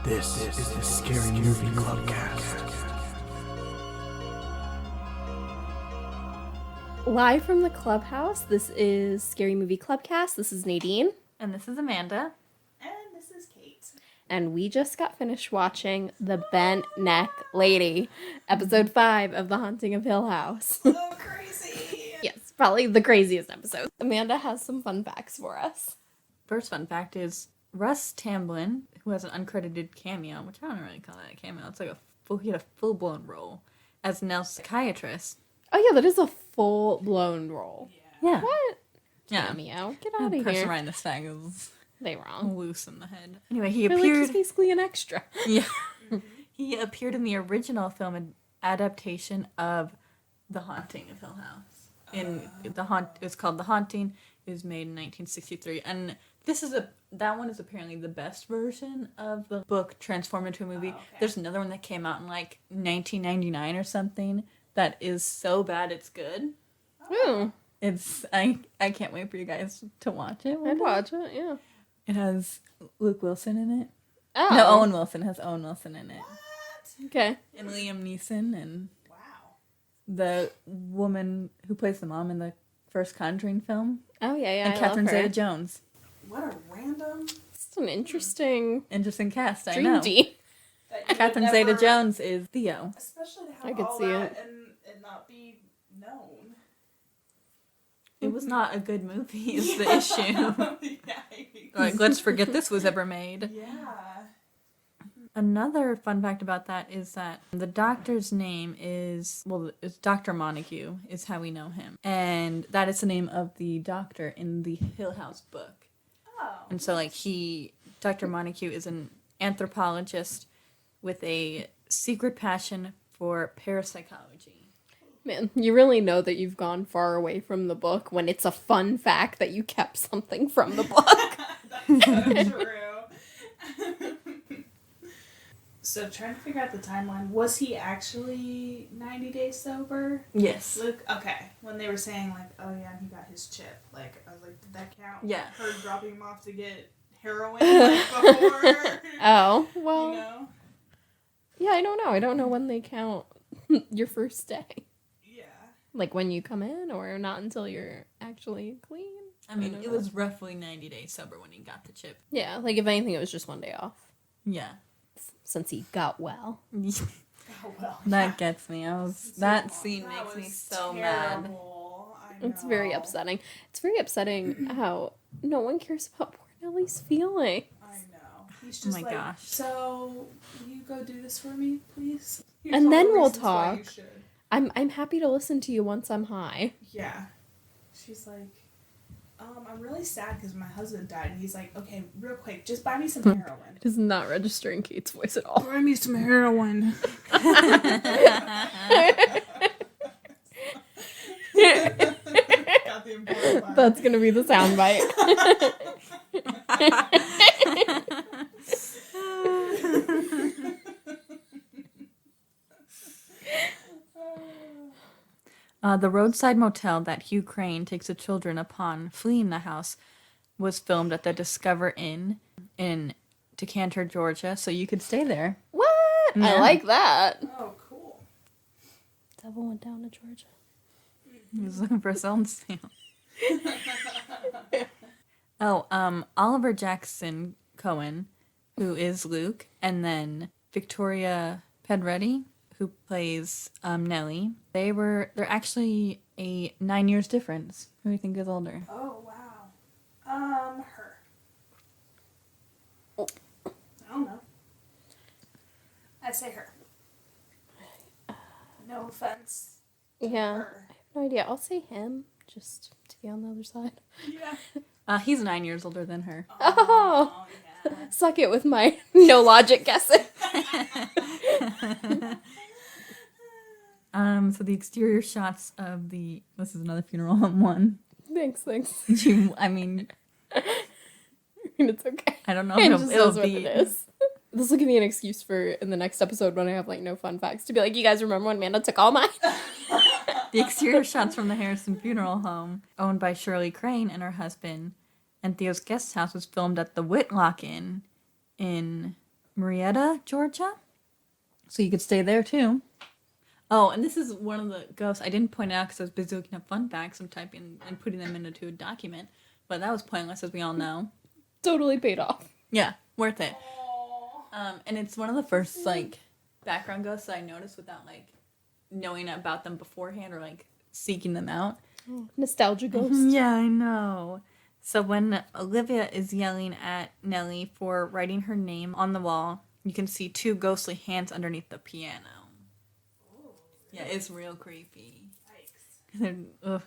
This is the Scary Movie Clubcast. Live from the clubhouse, this is Scary Movie Clubcast. This is Nadine. And this is Amanda. And this is Kate. And we just got finished watching The Bent Neck Lady, episode 5 of The Haunting of Hill House. So crazy! Yes, probably the craziest episode. Amanda has some fun facts for us. First fun fact is Russ Tamblyn, who has an uncredited cameo, which I don't really call that a cameo. It's like he had a full-blown role as Nell's psychiatrist. Oh yeah, that is a full-blown role. Yeah. What? Yeah. Cameo. Get out of The person here. writing this thing is They wrong. loose in the head. Anyway, he They're like, appeared... he's basically an extra. Yeah. He appeared in the original film adaptation of The Haunting of Hill House. It's called The Haunting. It was made in 1963, and that one is apparently the best version of the book transformed into a movie. Oh, okay. There's another one that came out in like 1999 or something that is so bad it's good. Ooh, It's I can't wait for you guys to watch it. I'd watch it, yeah. It has Luke Wilson in it. Oh. No, Owen Wilson has Owen Wilson in it. What? Okay. And Liam Neeson and Wow. the woman who plays the mom in the first Conjuring film. Oh, yeah, And I Catherine love her. Zeta-Jones. What a random... It's an interesting Interesting cast, I dream know. team. that you would Catherine never- Zeta-Jones is Theo. Especially to have I could all see that it. and not be known. It was not a good movie is the issue. Yikes. Like, let's forget this was ever made. Yeah. Another fun fact about that is that the doctor's name is Dr. Montague is how we know him. And that is the name of the doctor in the Hill House book. Oh. And so Dr. Montague is an anthropologist with a secret passion for parapsychology. Man, you really know that you've gone far away from the book when it's a fun fact that you kept something from the book. That's so true. So trying to figure out the timeline, was he actually 90 days sober? Yes. Luke, okay. When they were saying like, oh yeah, he got his chip. Like, I was like, did that count? Yeah. Her dropping him off to get heroin like before. Oh, well, You know? yeah, I don't know. I don't know when they count your first day. Yeah. Like when you come in or not until you're actually clean. I mean, don't it know. was roughly 90 days sober when he got the chip. Yeah, like if anything, it was just one day off. Yeah. Since he got well. Oh well. That gets me. That So scene that makes me was so mad. terrible. I It's very know. upsetting. It's very upsetting how no one cares about poor Nellie's feeling. I know. He's just my like, gosh. so you go do this for me, please? Here's And all then the we'll reasons why you talk. should." I'm happy to listen to you once I'm high. Yeah. She's like, I'm really sad because my husband died. And he's like, okay, real quick, just buy me some heroin. It is not registering Kate's voice at all. Buy me some heroin. Got the important part. That's gonna be the soundbite. The roadside motel that Hugh Crane takes the children upon fleeing the house was filmed at the Discover Inn in Decanter, Georgia, so you could stay there. What? I Yeah. like that. Oh, cool. Devil went down to Georgia. He was looking for a cell sale. Oliver Jackson Cohen, who is Luke, and then Victoria Pedretti, who plays Nellie. They're actually a 9 years difference. Who do you think is older? Oh, wow. Her. Oh. I don't know. I'd say her. No offense. Yeah. Her. I have no idea. I'll say him just to be on the other side. Yeah. He's 9 years older than her. Oh. Yeah. Suck it with my no logic guessing. So the exterior shots of this is another funeral home one. Thanks. I mean, It's okay. I don't know It if just it'll is what be. it is. This will give me an excuse for in the next episode when I have like no fun facts to be like, you guys remember when Amanda took all mine? The exterior shots from the Harrison Funeral Home, owned by Shirley Crane and her husband, and Theo's guest house was filmed at the Whitlock Inn in Marietta, Georgia. So you could stay there too. Oh, and this is one of the ghosts I didn't point out because I was busy looking up fun facts and typing and putting them into a document. But that was pointless, as we all know. Totally paid off. Yeah, worth it. And it's one of the first like background ghosts that I noticed without like knowing about them beforehand or like seeking them out. Nostalgia ghost. Yeah, I know. So when Olivia is yelling at Nellie for writing her name on the wall, you can see two ghostly hands underneath the piano. Yeah, it's real creepy. Yikes. Ugh.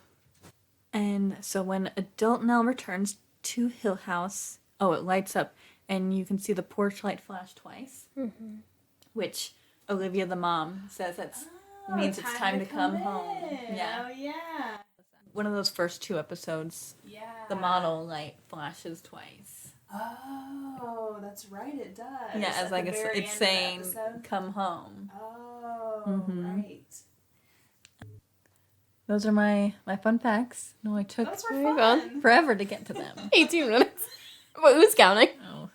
And so when adult Nell returns to Hill House, it lights up, and you can see the porch light flash twice, which Olivia, the mom, says that means it's time to come home. Yeah. Oh, yeah. One of those first 2 episodes, Yeah. the model light flashes twice. Oh, that's right, it does. Yeah, as At like the very it's end saying, of the episode. come home. Oh, right. Those are my fun facts. No, I took Those were There you fun. go. forever to get to them. 18 minutes. But who's counting? Oh.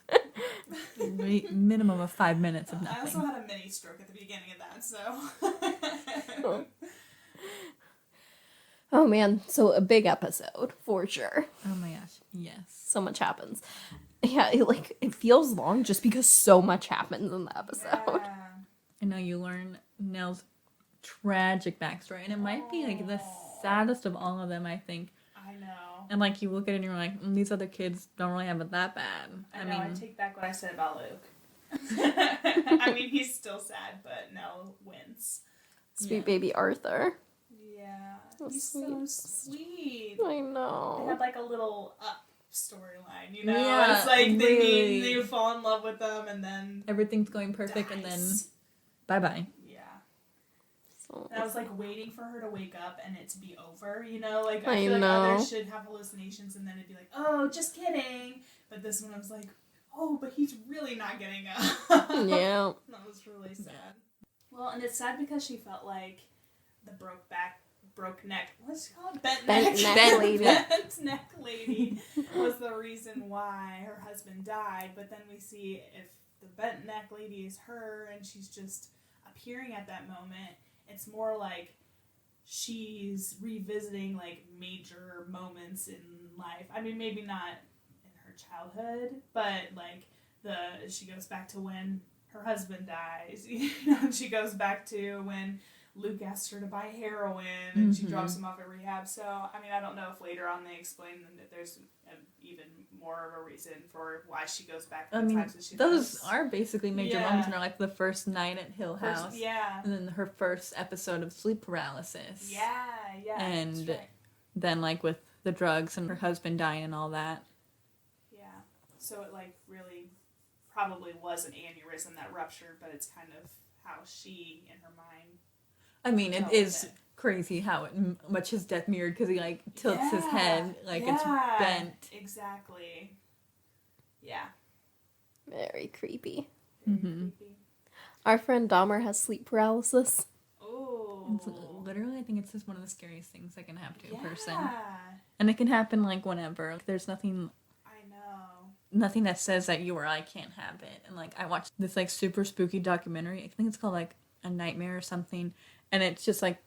Minimum of 5 minutes of I also nothing. had a mini stroke at the beginning of that, so. Oh man, so a big episode for sure. Oh my gosh, yes. So much happens. Yeah, it feels long just because so much happens in the episode. Yeah. I know you learn Nell's tragic backstory, and it might be like the saddest of all of them, I think. I know. And like you look at it and you're like, these other kids don't really have it that bad. I know, I take back what I said about Luke. I mean, he's still sad, but Nell wins. Sweet baby Arthur. Yeah. So He's sweet. so sweet. I They know. had like a little up storyline, you know? Yeah, it's like really. they fall in love with them and then Everything's going perfect, and then bye-bye. yeah. So, And I was like waiting for her to wake up and it to be over, you know? Like I I feel like know. others should have hallucinations and then it'd be like, oh, just kidding. But this one I was like, oh, but he's really not getting up. yeah. That was really sad. Well, and it's sad because she felt like the broke neck, what's it called? Bent Bent neck lady. Bent neck lady was the reason why her husband died. But then we see if the bent neck lady is her and she's just appearing at that moment, it's more like she's revisiting like major moments in life. I mean, maybe not in her childhood, but like she goes back to when her husband dies, you know, and she goes back to when Luke asks her to buy heroin and she drops him off at rehab. So, I mean, I don't know if later on they explain that there's even more of a reason for why she goes back to the times that she those does. are basically major moments in her life. The first night at Hill House. Yeah. And then her first episode of sleep paralysis. Yeah, And that's right. then, like, with the drugs and her husband dying and all that. Yeah. So it, like, really probably was an aneurysm that ruptured, but it's kind of how she, in her mind... I mean, it dealt is with it. crazy how much his death mirrored, because he, like, tilts his head, like, it's bent. Exactly. Yeah. Very creepy. Mhm. Creepy. Our friend Dahmer has sleep paralysis. Oh. It's literally, I think it's just one of the scariest things that can happen to a person. Yeah. And it can happen, like, whenever. Like, there's nothing I know. that says that you or I can't have it. And, like, I watched this, like, super spooky documentary. I think it's called, like, A Nightmare or something. And it's just, like,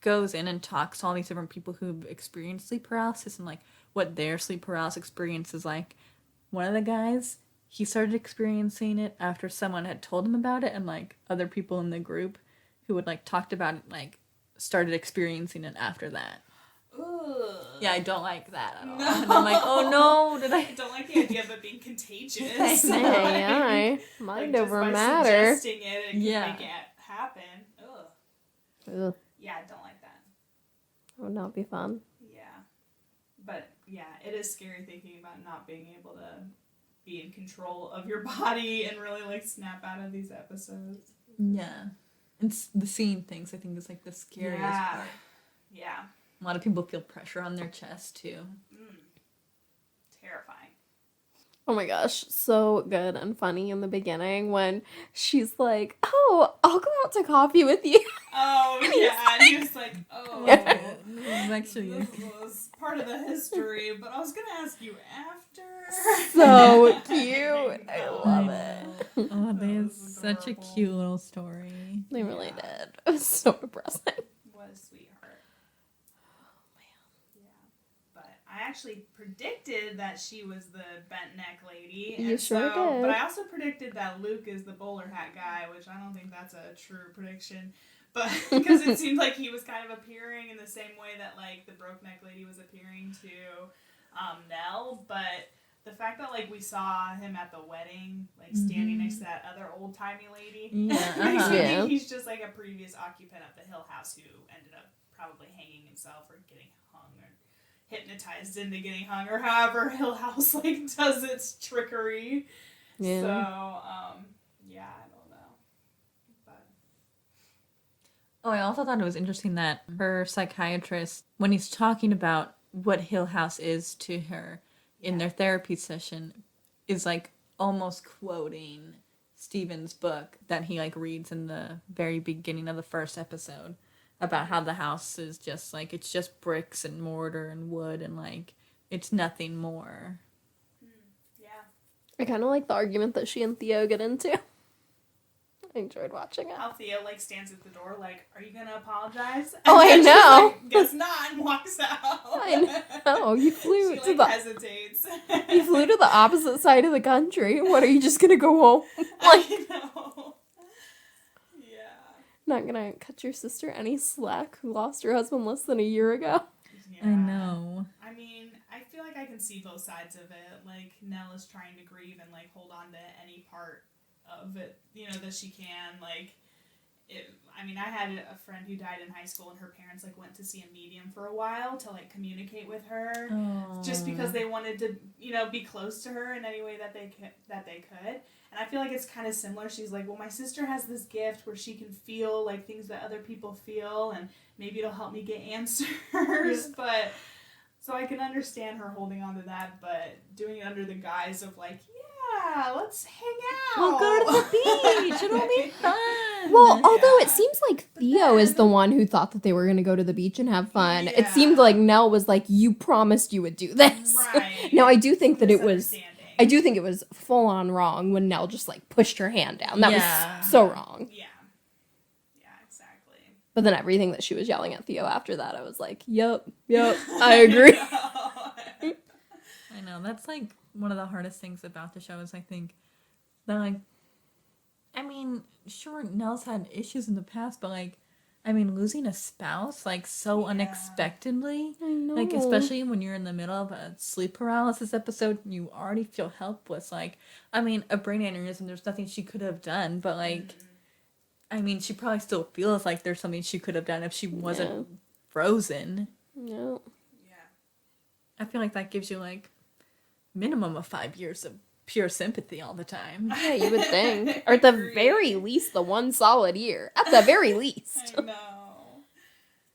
goes in and talks to all these different people who've experienced sleep paralysis and, like, what their sleep paralysis experience is like. One of the guys, he started experiencing it after someone had told him about it, and, like, other people in the group who had, like, talked about it, like, started experiencing it after that. Ugh. Yeah, I don't like that at all. No. And I'm like, oh no, did I don't like the idea of it being contagious. Mind Like, over just by matter. suggesting it can Yeah. make it happen. Ugh. Ugh, Yeah, I don't like that. that would not be fun. Yeah. But, yeah, it is scary thinking about not being able to be in control of your body and really, like, snap out of these episodes. Yeah. And the seeing things, I think, is, like, the scariest part. Yeah. A lot of people feel pressure on their chest, too. Terrifying. Oh my gosh, so good and funny in the beginning when she's like, oh, I'll go out to coffee with you. Oh, yeah. And he was like, oh, Actually, this was part of the history, but I was going to ask you after. So cute. I love it. Oh, they That have was such a adorable. cute little story. They really Yeah. did. It was so depressing. What a sweetheart. Yeah. But I actually predicted that she was the bent neck lady. You sure did. But I also predicted that Luke is the bowler hat guy, which I don't think that's a true prediction. But because it seemed like he was kind of appearing in the same way that like the broke neck lady was appearing to Nell. But the fact that like we saw him at the wedding, like standing next to that other old timey lady, Yeah, makes me Yeah. think he's just like a previous occupant of the Hill House who ended up probably hanging himself or getting hung or hypnotized into getting hung or however Hill House like does its trickery. Yeah. So yeah, I don't know. But Oh, I also thought it was interesting that her psychiatrist, when he's talking about what Hill House is to her in their therapy session, is like almost quoting Steven's book that he like reads in the very beginning of the first episode about how the house is just like, it's just bricks and mortar and wood and like it's nothing more. yeah. I kind of like the argument that she and Theo get into. I enjoyed watching it. How Theo like stands at the door like, are you gonna apologize? Oh, I And she's know. like, guess not, and walks out. I know. You flew She to like the hesitates. you flew to the opposite side of the country. What, are you just gonna go home? I know. Yeah. Not gonna cut your sister any slack who lost her husband less than a year ago? I know. I mean, I feel like I can see both sides of it. Like, Nell is trying to grieve and, like, hold on to any part of it, you know, that she can. Like, I mean, I had a friend who died in high school, and her parents, like, went to see a medium for a while to, like, communicate with her. Oh. Just because they wanted to, you know, be close to her in any way that they could. And I feel like it's kind of similar. She's like, well, my sister has this gift where she can feel, like, things that other people feel, and maybe it'll help me get answers. But, so I can understand her holding on to that, but doing it under the guise of, like, yeah, let's hang out. We'll go to the beach. It'll be fun. Well, Yeah. although it seems like But Theo is then- the one who thought that they were gonna go to the beach and have fun. It Yeah. seemed like Nell was like, "You promised you would do this." Right. Now I do think that it was. Misunderstanding. I do think it was full on wrong when Nell just like pushed her hand down. That Yeah. was so wrong. Yeah. Yeah, exactly. But then everything that she was yelling at Theo after that, I was like, "Yep, I agree." I know, that's like one of the hardest things about the show is I think that like, I mean, sure, Nell's had issues in the past, but like, I mean, losing a spouse like so unexpectedly, I know. like especially when you're in the middle of a sleep paralysis episode, you already feel helpless. Like, I mean, a brain aneurysm, there's nothing she could have done, but like, I mean, she probably still feels like there's something she could have done if she wasn't frozen. Yeah. Yeah. I feel like that gives you like minimum of 5 years of pure sympathy all the time. Yeah, you would think. Or at the Agree. very least, the one solid year. At the very least. I know.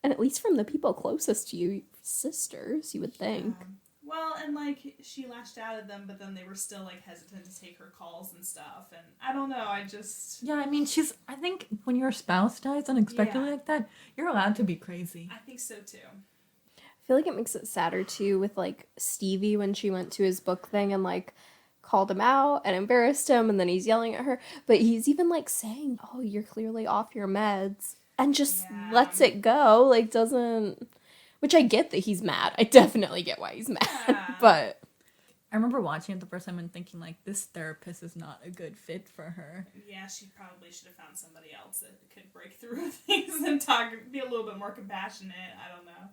And at least from the people closest to you, your sisters, you would think. Well, and like she lashed out at them, but then they were still like hesitant to take her calls and stuff. And I don't know. I just Yeah, I mean, I think when your spouse dies unexpectedly Yeah. like that, you're allowed to be crazy. I think so too. I feel like it makes it sadder too with like Stevie when she went to his book thing and like called him out and embarrassed him and then he's yelling at her. But he's even like saying, "Oh, you're clearly off your meds," and just Yeah. lets it go. Like doesn't, which I get that he's mad. I definitely get why he's mad. Yeah. But I remember watching it the first time and thinking like, this therapist is not a good fit for her. Yeah, she probably should have found somebody else that could break through things and be a little bit more compassionate. I don't know.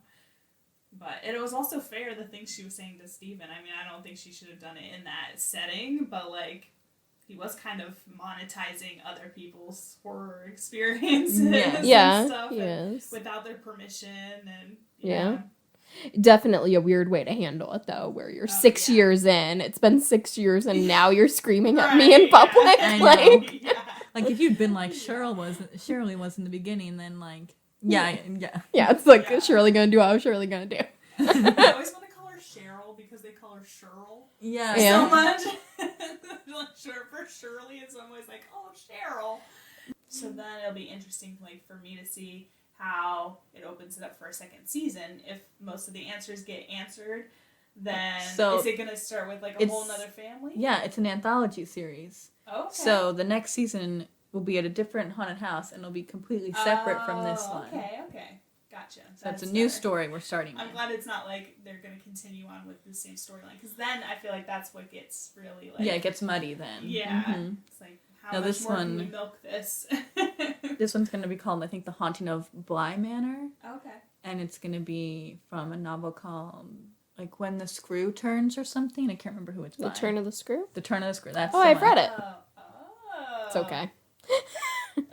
But it was also fair, the things she was saying to Steven. I mean, I don't think she should have done it in that setting, but, like, he was kind of monetizing other people's horror experiences and yeah, stuff he and is. without their permission. And Yeah. Definitely a weird way to handle it though, where you're 6 yeah. years in, it's been 6 years and now you're screaming at me in Right, public. I know. Like, Yeah. Like, if you'd been like Shirley was in the beginning, then like, yeah. yeah, it's like, Yeah. Shirley gonna do what I was Shirley gonna do. I always want to call her Cheryl because they call her Cheryl Yeah. Yeah. so much. Like, short for Shirley, and so I'm always like, oh, Cheryl. So then it'll be interesting, like, for me to see how it opens it up for a second season. If most of the answers get answered, then So is it going to start with, like, a it's- whole nother family? Yeah, it's an anthology series. Okay. So the next season will be at a different haunted house, and it'll be completely separate from this one. Okay. Gotcha. So it's a new story we're starting I'm with. glad it's not like they're going to continue on with the same storyline, because then I feel like that's what gets really like. Yeah, it gets muddy then. Yeah. Mhm. It's like, how much more can we milk this? This one's going to be called, I think, The Haunting of Bly Manor. Okay. And it's going to be from a novel called, like, When the Screw Turns or something. I can't remember who it's The by. Turn of the Screw? The Turn of the Screw. That's Oh, the I've one. read it. It's okay. It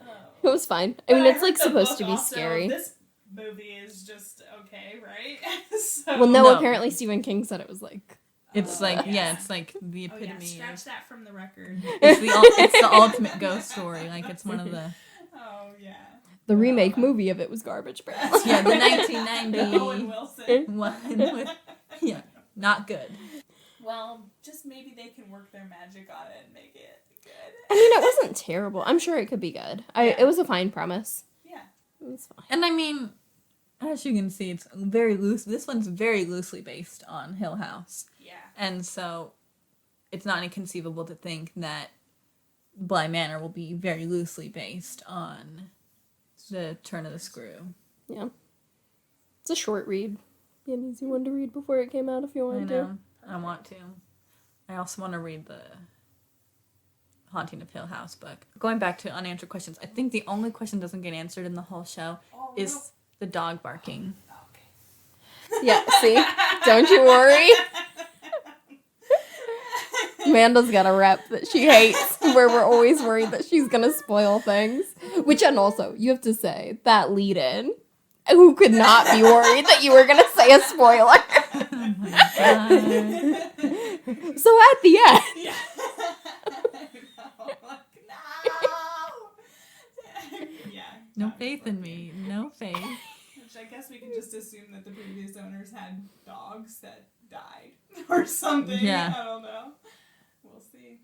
was fine. I mean, it's like supposed to be scary. This movie is just okay, right? So, Well, no, No. apparently Stephen King said it was like. It's like, yes. yeah, it's like the Oh, yeah. epitome. Scratch that from the record. It's the ultimate ghost story. Like, it's one of the... Oh, yeah. The remake movie of it was garbage, apparently. Yeah, the 1990 Owen Wilson. one with... Yeah, not good. Well, just maybe they can work their magic on it and make it good. I mean, it wasn't terrible. I'm sure it could be good. It was a fine premise. Yeah. It was fine. And I mean, as you can see, it's very loose. This one's very loosely based on Hill House. Yeah. And so it's not inconceivable to think that Bly Manor will be very loosely based on the Turn of the Screw. Yeah. It's a short read. Be an easy one to read before it came out if you I wanted to. know. I want to. I also want to read the Haunting of Hill House book. Going back to unanswered questions, I think the only question that doesn't get answered in the whole show is the dog barking. Okay. Yeah, see? Don't you worry. Amanda's got a rep that she hates, where we're always worried that she's gonna spoil things. Which, and also, you have to say, that lead-in, who could not be worried that you were gonna say a spoiler? Oh my god. So at the end, Yeah. Yeah. No faith in me. No faith. Which I guess we can just assume that the previous owners had dogs that died or something. Yeah. I don't know. We'll see.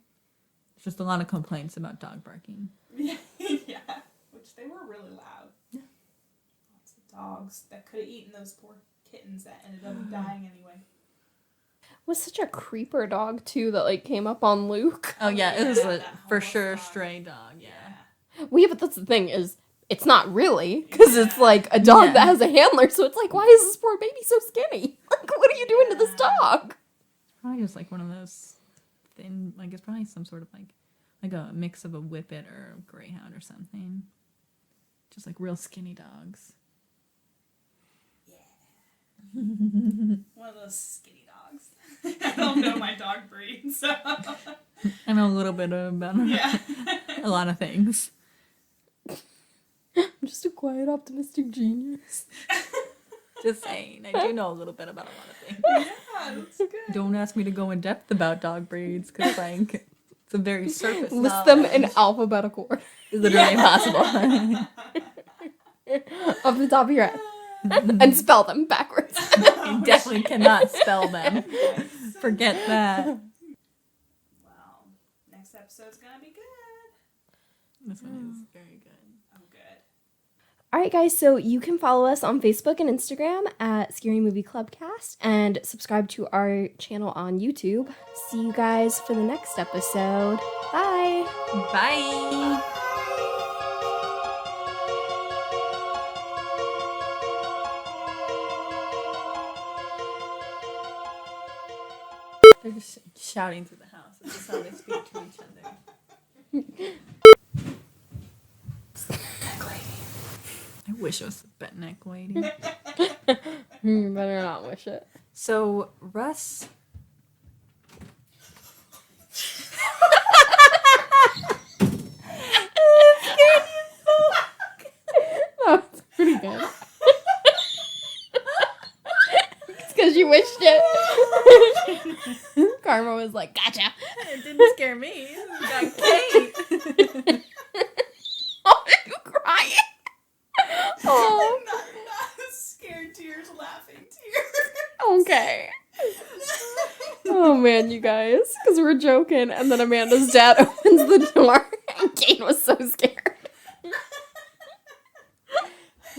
Just a lot of complaints about dog barking. Yeah. Which they were really loud. Yeah. Lots of dogs that could have eaten those poor kittens that ended up dying anyway. was such a creeper dog, too, that, like, came up on Luke. Oh yeah, it was that for homeless sure a dog. stray dog. Yeah. Well, yeah, but that's the thing, is it's not really, because it's, like, a dog Yeah. that has a handler, so it's like, why is this poor baby so skinny? Like, what are you doing to this dog? Probably just like one of those thin. Like it's probably some sort of like a mix of a whippet or a greyhound or something. Just like real skinny dogs. One of those skinny dogs. I don't know my dog breed, so I know a little bit about yeah. a lot of things. I'm just a quiet, optimistic genius. Just saying, I do know a little bit about a lot of things. Yeah, that's good. Don't ask me to go in depth about dog breeds because like it's a very surface. List them knowledge. in alphabetical order. Literally impossible. Off the top of your head. And spell them backwards. You definitely cannot spell them. Forget that. Well, next episode's gonna be good. This one is very good. Oh, good. Alright guys, so you can follow us on Facebook and Instagram at Scary Movie Clubcast and subscribe to our channel on YouTube. See you guys for the next episode. Bye! Bye. They're just shouting through the house. This is how they speak to each other. I wish it was the bent neck lady. You better not wish it. So Russ. Oh, it's pretty good. It's because you wished it. Karma was like, gotcha. It didn't scare me. It got Kate. Oh, are you crying? Oh, Not scared tears, laughing tears. okay. Oh man, you guys. Because we're joking, and then Amanda's dad opens the door, and Kate was so scared.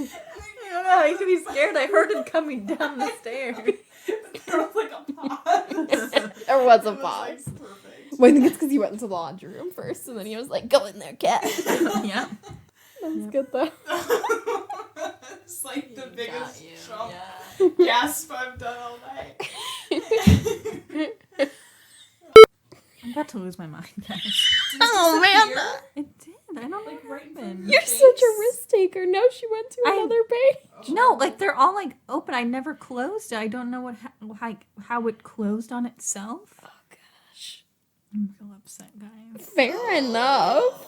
I don't know how you could be scared. I heard him coming down the stairs. There was like a pause. There was a It was, pause. like, perfect. Well, I think it's because he went into the laundry room first, and then he was like, "Go in there, cat." Yeah. That was good though. It's like the biggest you, Trump yeah. gasp I've done all night. I'm about to lose my mind, guys. Oh man, It did. I don't know Like, what right in front of happened. your you're such a risk taker. Now she went to I- another page. No, like they're all like open. I never closed it. I don't know how it closed on itself. Oh gosh. I'm real upset, guys. Fair enough.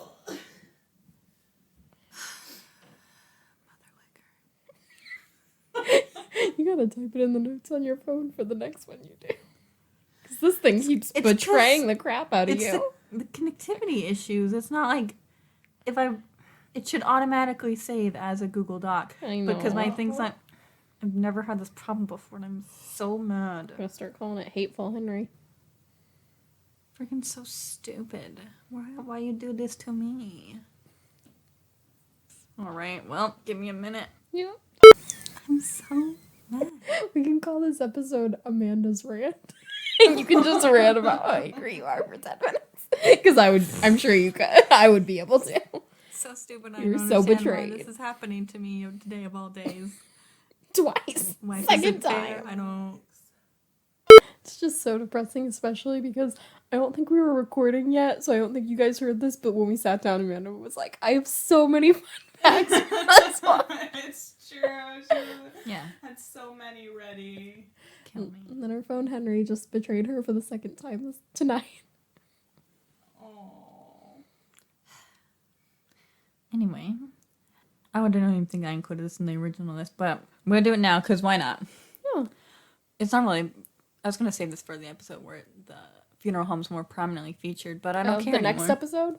You gotta type it in the notes on your phone for the next one you do. Because this thing keeps It's betraying 'cause the crap out of It's you. the connectivity issues. It's not like it should automatically save as a Google Doc. I know. Because my thing's not. I've never had this problem before, and I'm so mad. I'm gonna start calling it Hateful Henry. Freaking so stupid. Why you do this to me? All right. Well, give me a minute. Yeah. I'm so mad. We can call this episode Amanda's Rant. And you can just rant about how angry you are for 10 minutes. Because I'm sure you could. I would be able to. So stupid. You're don't so understand why betrayed. This is happening to me today of all days. Twice. Why Second is it fair? time. I don't. It's just so depressing, especially because I don't think we were recording yet, so I don't think you guys heard this, but when we sat down, Amanda was like, I have so many fun facts for this one. It's true. She Yeah. had so many ready. Kill me. And then her phone Henry just betrayed her for the second time tonight. Oh. Anyway, I don't even think I included this in the original list, but I'm gonna do it now because why not? Yeah. It's not really. I was gonna save this for the episode where the funeral home's more prominently featured, but I don't care The next anymore. episode?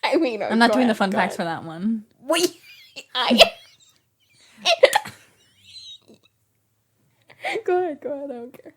I mean, I'm not go doing the ahead, fun go facts for ahead. that one. Wait, Go ahead, I don't care.